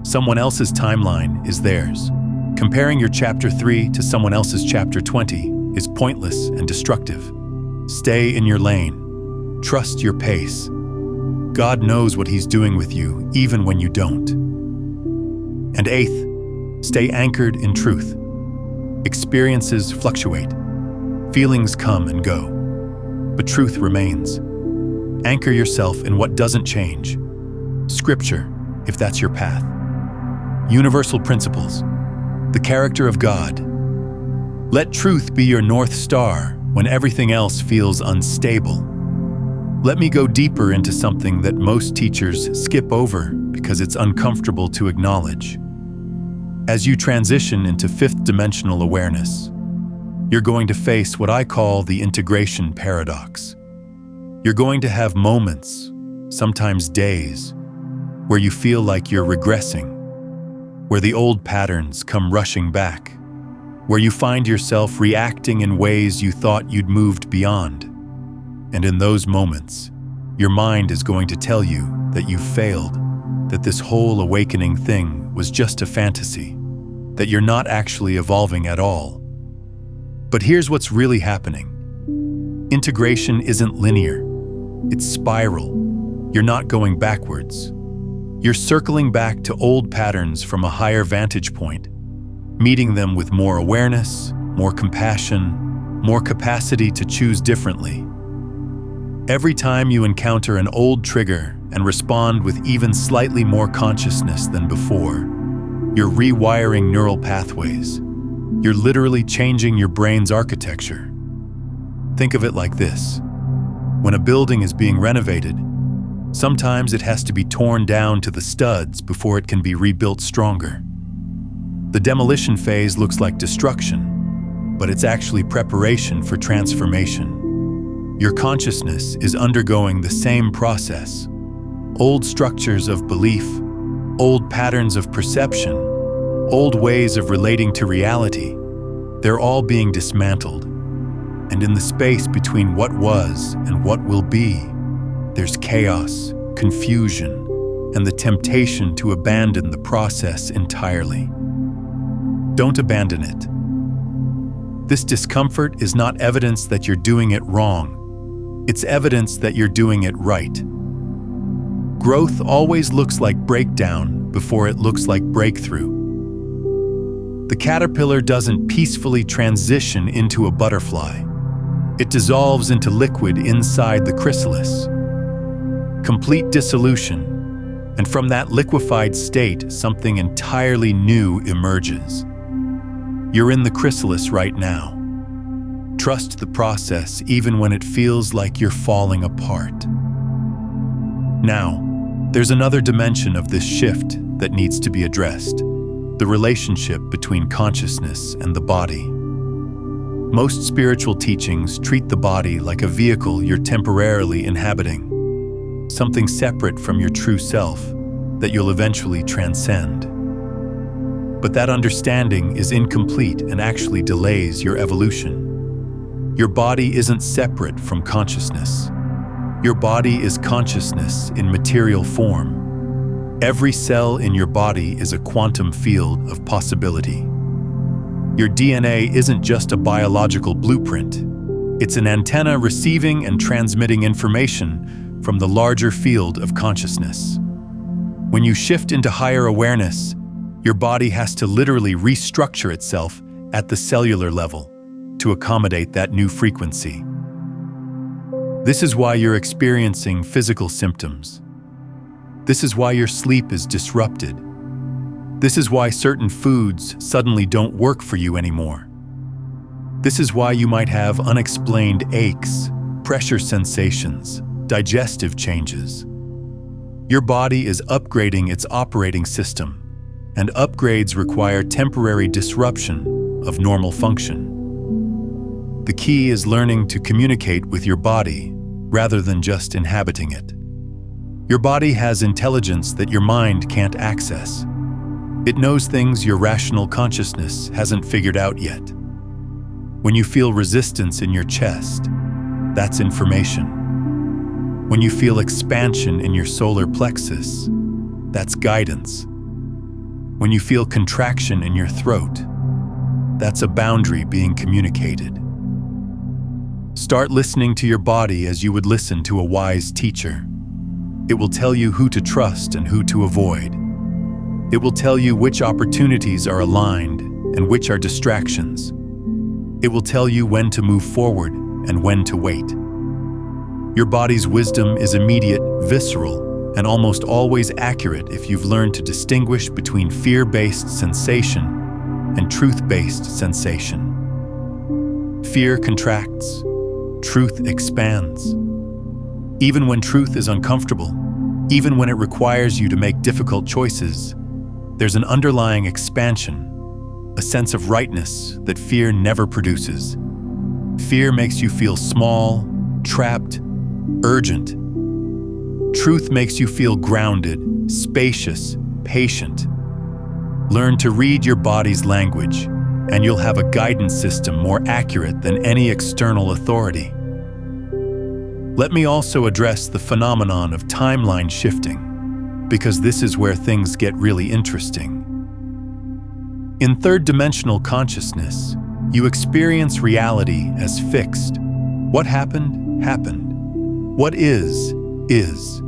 Someone else's timeline is theirs. Comparing your chapter 3 to someone else's chapter 20 is pointless and destructive. Stay in your lane. Trust your pace. God knows what He's doing with you, even when you don't. And eighth, stay anchored in truth. Experiences fluctuate. Feelings come and go. But truth remains. Anchor yourself in what doesn't change. Scripture, if that's your path. Universal principles. The character of God. Let truth be your North Star when everything else feels unstable. Let me go deeper into something that most teachers skip over because it's uncomfortable to acknowledge. As you transition into fifth dimensional awareness, you're going to face what I call the integration paradox. You're going to have moments, sometimes days, where you feel like you're regressing, where the old patterns come rushing back, where you find yourself reacting in ways you thought you'd moved beyond. And in those moments, your mind is going to tell you that you've failed, that this whole awakening thing was just a fantasy, that you're not actually evolving at all. But here's what's really happening. Integration isn't linear. It's spiral. You're not going backwards. You're circling back to old patterns from a higher vantage point, meeting them with more awareness, more compassion, more capacity to choose differently. Every time you encounter an old trigger and respond with even slightly more consciousness than before, you're rewiring neural pathways. You're literally changing your brain's architecture. Think of it like this. When a building is being renovated, sometimes it has to be torn down to the studs before it can be rebuilt stronger. The demolition phase looks like destruction, but it's actually preparation for transformation. Your consciousness is undergoing the same process. Old structures of belief, old patterns of perception, old ways of relating to reality, they're all being dismantled. And in the space between what was and what will be, there's chaos, confusion, and the temptation to abandon the process entirely. Don't abandon it. This discomfort is not evidence that you're doing it wrong. It's evidence that you're doing it right. Growth always looks like breakdown before it looks like breakthrough. The caterpillar doesn't peacefully transition into a butterfly. It dissolves into liquid inside the chrysalis. Complete dissolution, and from that liquefied state, something entirely new emerges. You're in the chrysalis right now. Trust the process even when it feels like you're falling apart. Now, there's another dimension of this shift that needs to be addressed: the relationship between consciousness and the body. Most spiritual teachings treat the body like a vehicle you're temporarily inhabiting, something separate from your true self that you'll eventually transcend. But that understanding is incomplete and actually delays your evolution. Your body isn't separate from consciousness. Your body is consciousness in material form. Every cell in your body is a quantum field of possibility. Your DNA isn't just a biological blueprint. It's an antenna receiving and transmitting information from the larger field of consciousness. When you shift into higher awareness, your body has to literally restructure itself at the cellular level to accommodate that new frequency. This is why you're experiencing physical symptoms. This is why your sleep is disrupted. This is why certain foods suddenly don't work for you anymore. This is why you might have unexplained aches, pressure sensations, digestive changes. Your body is upgrading its operating system, and upgrades require temporary disruption of normal function. The key is learning to communicate with your body rather than just inhabiting it. Your body has intelligence that your mind can't access. It knows things your rational consciousness hasn't figured out yet. When you feel resistance in your chest, that's information. When you feel expansion in your solar plexus, that's guidance. When you feel contraction in your throat, that's a boundary being communicated. Start listening to your body as you would listen to a wise teacher. It will tell you who to trust and who to avoid. It will tell you which opportunities are aligned and which are distractions. It will tell you when to move forward and when to wait. Your body's wisdom is immediate, visceral, and almost always accurate if you've learned to distinguish between fear-based sensation and truth-based sensation. Fear contracts, truth expands. Even when truth is uncomfortable, even when it requires you to make difficult choices, there's an underlying expansion, a sense of rightness that fear never produces. Fear makes you feel small, trapped, urgent. Truth makes you feel grounded, spacious, patient. Learn to read your body's language, and you'll have a guidance system more accurate than any external authority. Let me also address the phenomenon of timeline shifting, because this is where things get really interesting. In third-dimensional consciousness, you experience reality as fixed. What happened, happened. What is, is.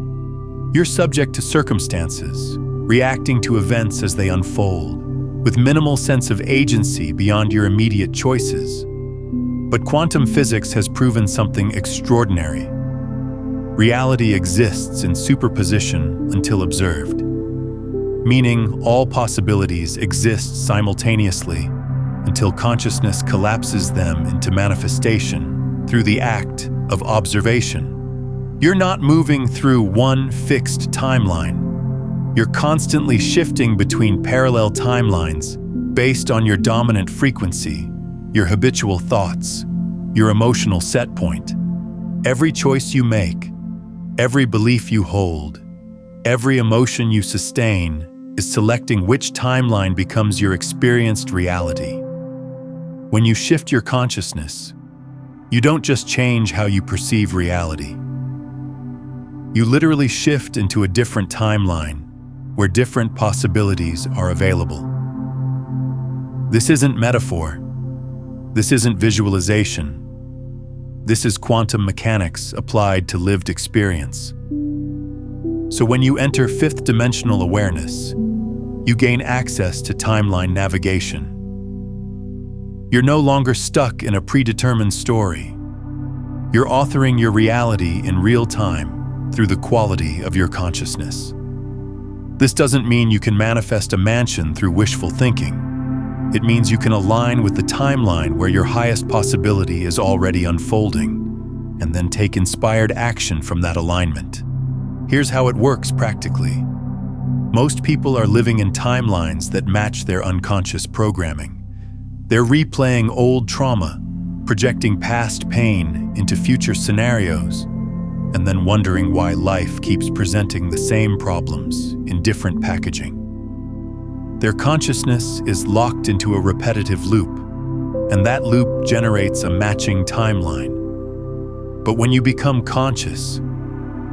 You're subject to circumstances, reacting to events as they unfold, with minimal sense of agency beyond your immediate choices. But quantum physics has proven something extraordinary. Reality exists in superposition until observed, meaning all possibilities exist simultaneously until consciousness collapses them into manifestation through the act of observation. You're not moving through one fixed timeline. You're constantly shifting between parallel timelines based on your dominant frequency, your habitual thoughts, your emotional set point. Every choice you make, every belief you hold, every emotion you sustain is selecting which timeline becomes your experienced reality. When you shift your consciousness, you don't just change how you perceive reality. You literally shift into a different timeline where different possibilities are available. This isn't metaphor. This isn't visualization. This is quantum mechanics applied to lived experience. So when you enter fifth-dimensional awareness, you gain access to timeline navigation. You're no longer stuck in a predetermined story. You're authoring your reality in real time through the quality of your consciousness. This doesn't mean you can manifest a mansion through wishful thinking. It means you can align with the timeline where your highest possibility is already unfolding, and then take inspired action from that alignment. Here's how it works practically. Most people are living in timelines that match their unconscious programming. They're replaying old trauma, projecting past pain into future scenarios, and then wondering why life keeps presenting the same problems in different packaging. Their consciousness is locked into a repetitive loop, and that loop generates a matching timeline. But when you become conscious,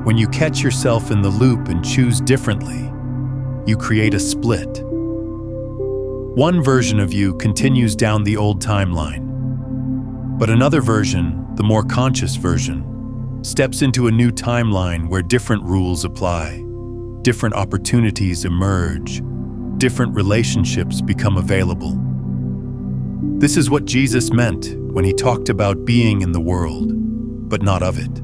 when you catch yourself in the loop and choose differently, you create a split. One version of you continues down the old timeline, but another version, the more conscious version, steps into a new timeline where different rules apply, different opportunities emerge, different relationships become available. This is what Jesus meant when he talked about being in the world, but not of it.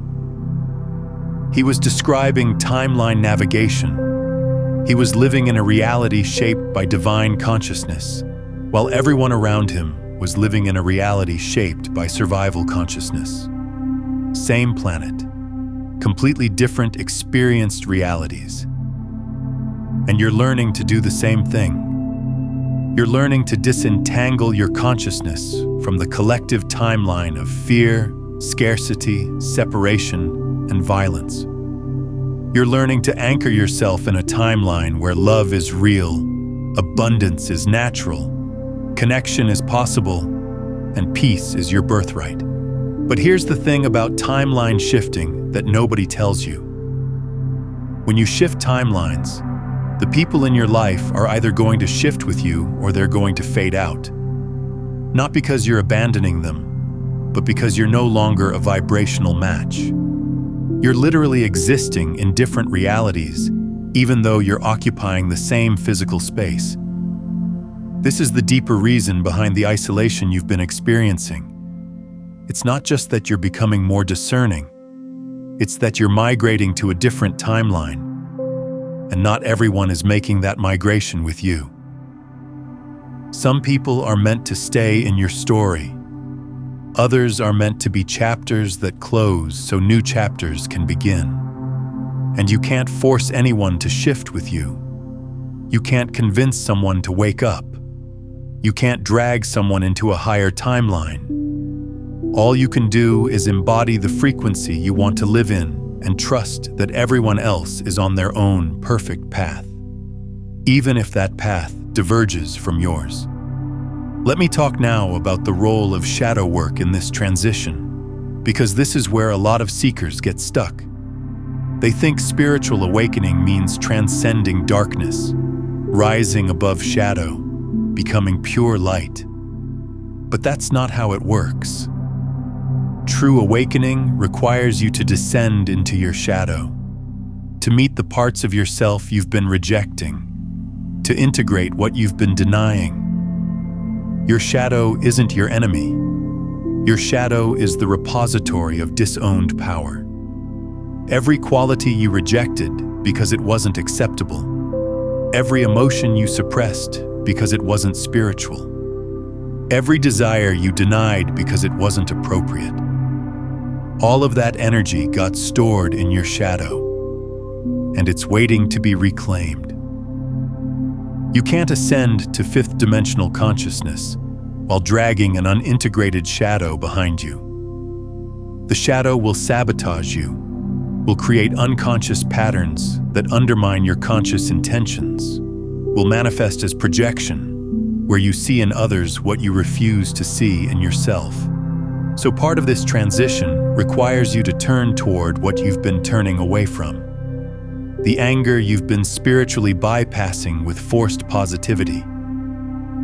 He was describing timeline navigation. He was living in a reality shaped by divine consciousness, while everyone around him was living in a reality shaped by survival consciousness. Same planet, completely different experienced realities. And you're learning to do the same thing. You're learning to disentangle your consciousness from the collective timeline of fear, scarcity, separation, and violence. You're learning to anchor yourself in a timeline where love is real, abundance is natural, connection is possible, and peace is your birthright. But here's the thing about timeline shifting that nobody tells you. When you shift timelines, the people in your life are either going to shift with you or they're going to fade out. Not because you're abandoning them, but because you're no longer a vibrational match. You're literally existing in different realities, even though you're occupying the same physical space. This is the deeper reason behind the isolation you've been experiencing. It's not just that you're becoming more discerning, it's that you're migrating to a different timeline, and not everyone is making that migration with you. Some people are meant to stay in your story. Others are meant to be chapters that close so new chapters can begin. And you can't force anyone to shift with you. You can't convince someone to wake up. You can't drag someone into a higher timeline. All you can do is embody the frequency you want to live in and trust that everyone else is on their own perfect path, even if that path diverges from yours. Let me talk now about the role of shadow work in this transition, because this is where a lot of seekers get stuck. They think spiritual awakening means transcending darkness, rising above shadow, becoming pure light. But that's not how it works. True awakening requires you to descend into your shadow, to meet the parts of yourself you've been rejecting, to integrate what you've been denying. Your shadow isn't your enemy. Your shadow is the repository of disowned power. Every quality you rejected because it wasn't acceptable. Every emotion you suppressed because it wasn't spiritual. Every desire you denied because it wasn't appropriate. All of that energy got stored in your shadow, and it's waiting to be reclaimed. You can't ascend to fifth-dimensional consciousness while dragging an unintegrated shadow behind you. The shadow will sabotage you, will create unconscious patterns that undermine your conscious intentions, will manifest as projection, where you see in others what you refuse to see in yourself. So part of this transition requires you to turn toward what you've been turning away from. The anger you've been spiritually bypassing with forced positivity.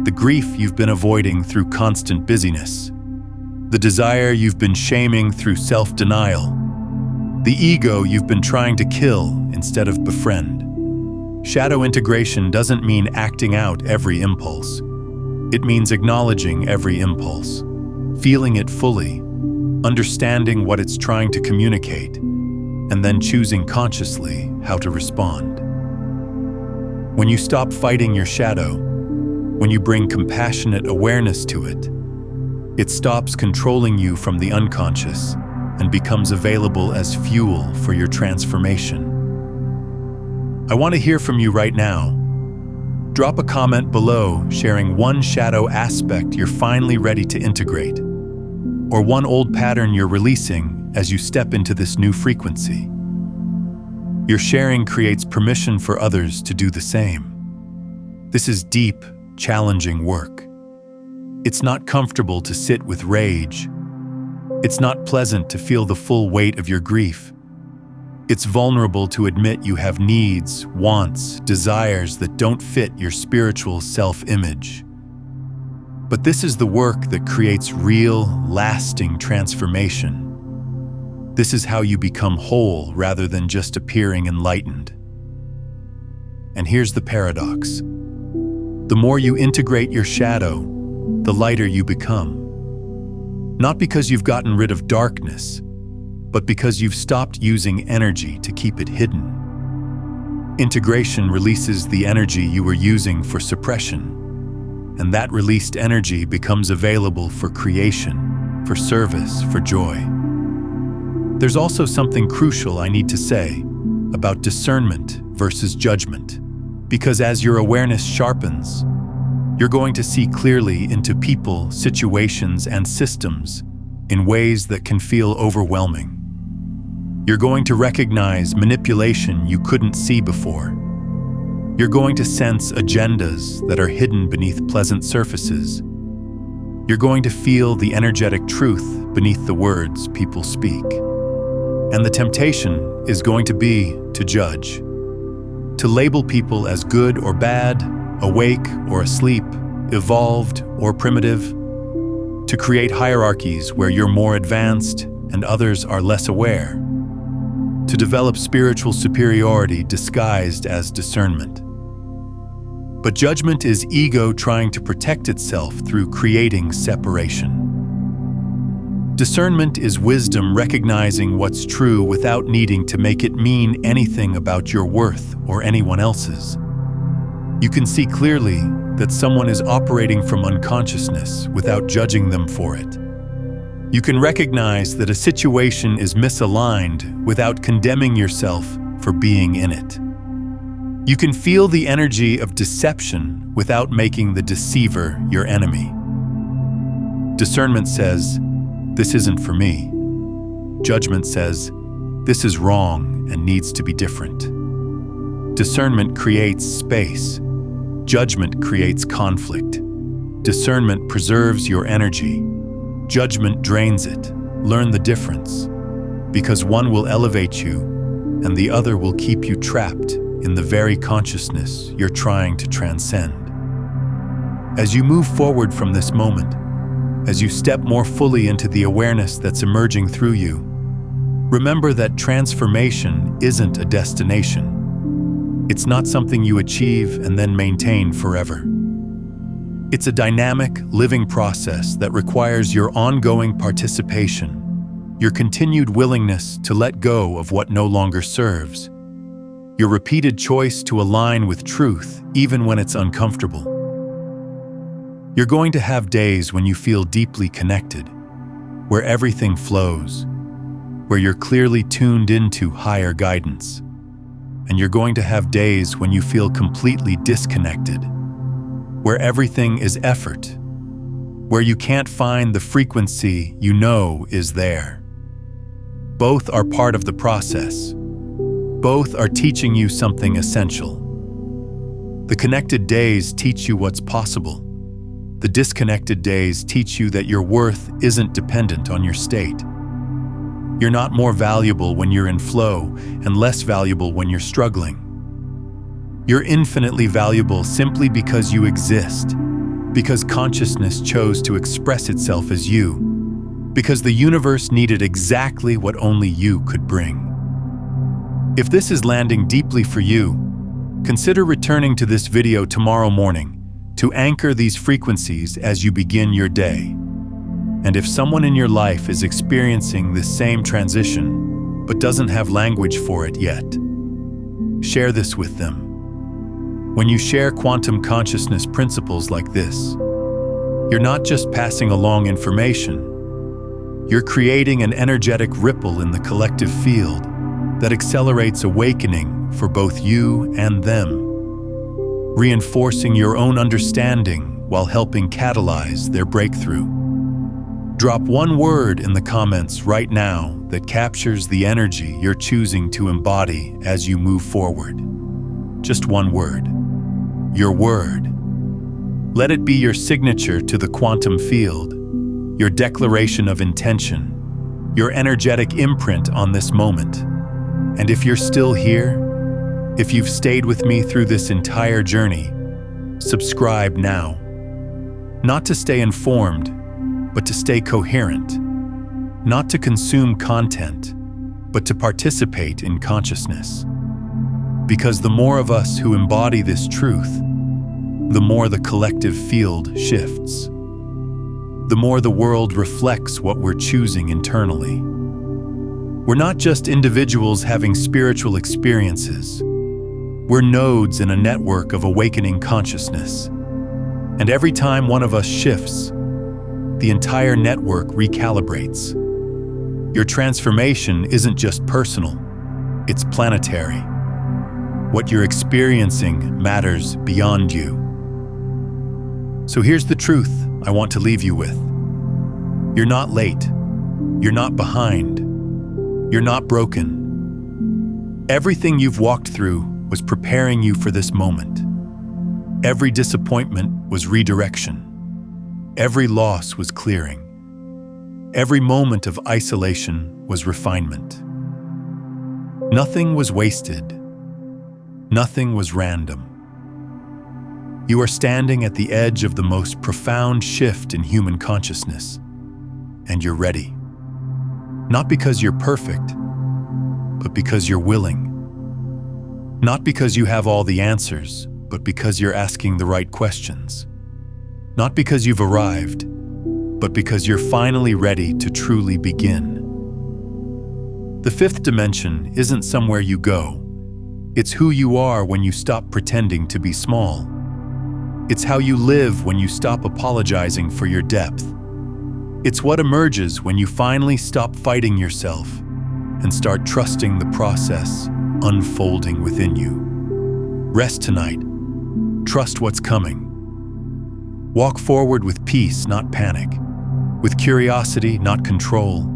The grief you've been avoiding through constant busyness. The desire you've been shaming through self-denial. The ego you've been trying to kill instead of befriend. Shadow integration doesn't mean acting out every impulse. It means acknowledging every impulse, feeling it fully, understanding what it's trying to communicate, and then choosing consciously how to respond. When you stop fighting your shadow, when you bring compassionate awareness to it, it stops controlling you from the unconscious and becomes available as fuel for your transformation. I want to hear from you right now. Drop a comment below sharing one shadow aspect you're finally ready to integrate, or one old pattern you're releasing as you step into this new frequency. Your sharing creates permission for others to do the same. This is deep, challenging work. It's not comfortable to sit with rage. It's not pleasant to feel the full weight of your grief. It's vulnerable to admit you have needs, wants, desires that don't fit your spiritual self-image. But this is the work that creates real, lasting transformation. This is how you become whole rather than just appearing enlightened. And here's the paradox. The more you integrate your shadow, the lighter you become. Not because you've gotten rid of darkness, but because you've stopped using energy to keep it hidden. Integration releases the energy you were using for suppression, and that released energy becomes available for creation, for service, for joy. There's also something crucial I need to say about discernment versus judgment, because as your awareness sharpens, you're going to see clearly into people, situations, and systems in ways that can feel overwhelming. You're going to recognize manipulation you couldn't see before. You're going to sense agendas that are hidden beneath pleasant surfaces. You're going to feel the energetic truth beneath the words people speak. And the temptation is going to be to judge, to label people as good or bad, awake or asleep, evolved or primitive, to create hierarchies where you're more advanced and others are less aware. to develop spiritual superiority disguised as discernment. But judgment is ego trying to protect itself through creating separation. Discernment is wisdom recognizing what's true without needing to make it mean anything about your worth or anyone else's. You can see clearly that someone is operating from unconsciousness without judging them for it. You can recognize that a situation is misaligned without condemning yourself for being in it. You can feel the energy of deception without making the deceiver your enemy. Discernment says, "This isn't for me." Judgment says, "This is wrong and needs to be different." Discernment creates space. Judgment creates conflict. Discernment preserves your energy. Judgment drains it. Learn the difference, because one will elevate you and the other will keep you trapped in the very consciousness you're trying to transcend. As you move forward from this moment, as you step more fully into the awareness that's emerging through you, remember that transformation isn't a destination. It's not something you achieve and then maintain forever. It's a dynamic, living process that requires your ongoing participation, your continued willingness to let go of what no longer serves, your repeated choice to align with truth even when it's uncomfortable. You're going to have days when you feel deeply connected, where everything flows, where you're clearly tuned into higher guidance. And you're going to have days when you feel completely disconnected, where everything is effort, where you can't find the frequency you know is there. Both are part of the process. Both are teaching you something essential. The connected days teach you what's possible. The disconnected days teach you that your worth isn't dependent on your state. You're not more valuable when you're in flow and less valuable when you're struggling. You're infinitely valuable simply because you exist, because consciousness chose to express itself as you, because the universe needed exactly what only you could bring. If this is landing deeply for you, consider returning to this video tomorrow morning to anchor these frequencies as you begin your day. And if someone in your life is experiencing this same transition, but doesn't have language for it yet, share this with them. When you share quantum consciousness principles like this, you're not just passing along information, you're creating an energetic ripple in the collective field that accelerates awakening for both you and them, reinforcing your own understanding while helping catalyze their breakthrough. Drop one word in the comments right now that captures the energy you're choosing to embody as you move forward. Just one word. Your word. Let it be your signature to the quantum field, your declaration of intention, your energetic imprint on this moment. And if you're still here, if you've stayed with me through this entire journey, subscribe now. Not to stay informed, but to stay coherent. Not to consume content, but to participate in consciousness. Because the more of us who embody this truth, the more the collective field shifts. The more the world reflects what we're choosing internally. We're not just individuals having spiritual experiences. We're nodes in a network of awakening consciousness. And every time one of us shifts, the entire network recalibrates. Your transformation isn't just personal, it's planetary. What you're experiencing matters beyond you. So here's the truth I want to leave you with. You're not late. You're not behind. You're not broken. Everything you've walked through was preparing you for this moment. Every disappointment was redirection. Every loss was clearing. Every moment of isolation was refinement. Nothing was wasted. Nothing was random. You are standing at the edge of the most profound shift in human consciousness, and you're ready. Not because you're perfect, but because you're willing. Not because you have all the answers, but because you're asking the right questions. Not because you've arrived, but because you're finally ready to truly begin. The fifth dimension isn't somewhere you go. It's who you are when you stop pretending to be small. It's how you live when you stop apologizing for your depth. It's what emerges when you finally stop fighting yourself and start trusting the process unfolding within you. Rest tonight. Trust what's coming. Walk forward with peace, not panic. With curiosity, not control.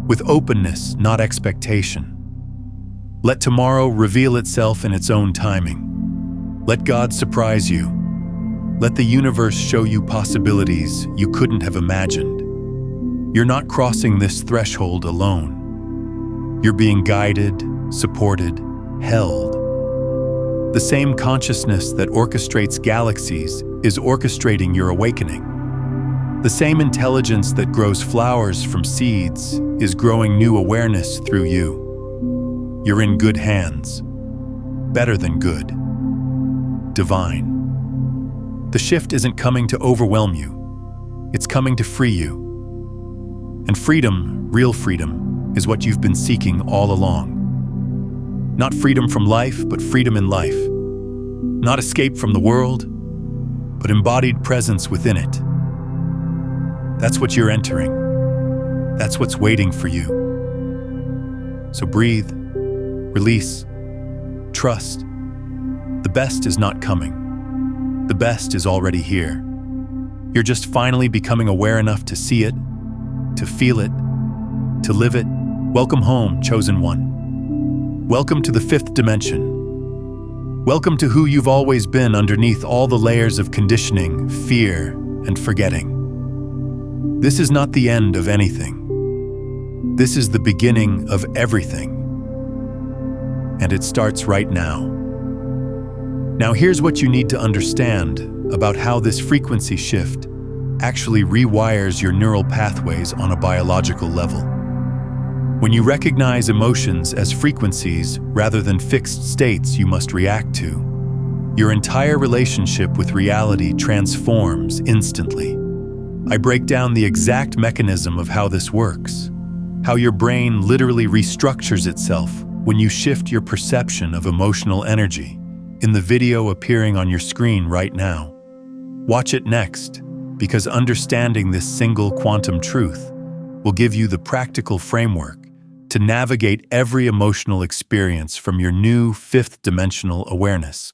With openness, not expectation. Let tomorrow reveal itself in its own timing. Let God surprise you. Let the universe show you possibilities you couldn't have imagined. You're not crossing this threshold alone. You're being guided, supported, held. The same consciousness that orchestrates galaxies is orchestrating your awakening. The same intelligence that grows flowers from seeds is growing new awareness through you. You're in good hands. Better than good. Divine. The shift isn't coming to overwhelm you. It's coming to free you. And freedom, real freedom, is what you've been seeking all along. Not freedom from life, but freedom in life. Not escape from the world, but embodied presence within it. That's what you're entering. That's what's waiting for you. So breathe, release, trust. The best is not coming. The best is already here. You're just finally becoming aware enough to see it, to feel it, to live it. Welcome home, chosen one. Welcome to the fifth dimension. Welcome to who you've always been underneath all the layers of conditioning, fear, and forgetting. This is not the end of anything. This is the beginning of everything. And it starts right now. Now here's what you need to understand about how this frequency shift actually rewires your neural pathways on a biological level. When you recognize emotions as frequencies rather than fixed states you must react to, your entire relationship with reality transforms instantly. I break down the exact mechanism of how this works, how your brain literally restructures itself when you shift your perception of emotional energy in the video appearing on your screen right now. Watch it next, because understanding this single quantum truth will give you the practical framework to navigate every emotional experience from your new fifth dimensional awareness.